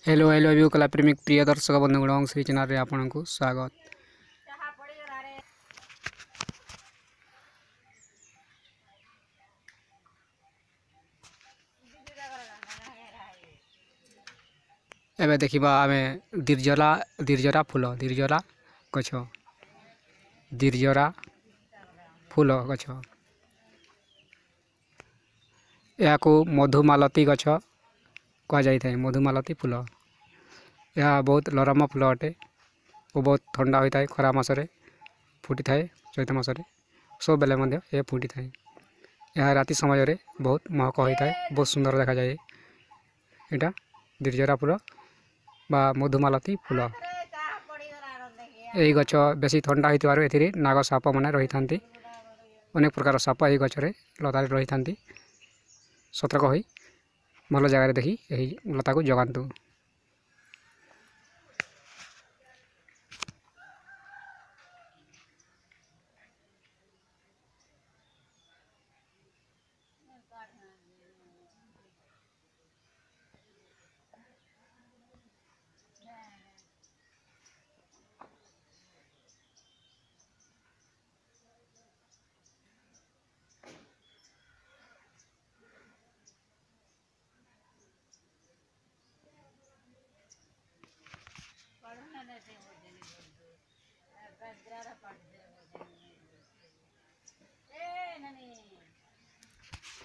Hello hello view कला प्रेमिक प्रिय दर्शक बंधुगण श्री चैनल रे आपन को स्वागत। एबे देखिबा आमे दिरजरा फूल गछ दिरजरा फूल गछ या को मधुमालती गछ कह जाय थाय। मधुमालती फूल यह बहुत नरम फूल अटे और बहुत ठंडा होता है। खरा मासरे फुटी थाए, चैत मासरे सब बेले मध्य ये फुटी थाए। यह राति समय रे बहुत महक होता है, बहुत सुंदर देखा जाए। यहाँ दिरजरा फूल बा मधुमालती फूल यही गछ बेसी ठंडा होइतिबारु एथिरे नाग साप माने रही थांती। अनेक प्रकार साप यही गछरे लतारे रही थांती। सतर्क होई भल जगह देखी यही लता को जगांतु।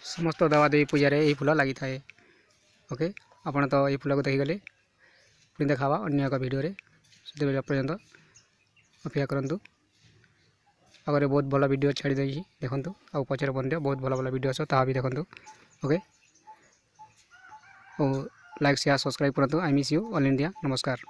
समस्त देवादेवी पूजा रे यही फूल लगी थाए। ओके आपण तो ये फूल को देखी गले पुणी देखावा अन्य एक वीडियो रे से पर्यंत अपेक्षा करंतु। अगर बहुत भल वीडियो छाड़ी देई देखंतु आ पछरे बंदे बहुत भल भल वीडियो ता भी देखंतु। ओके और लाइक शेयर सब्सक्राइब करंतु। I miss you all India. नमस्कार।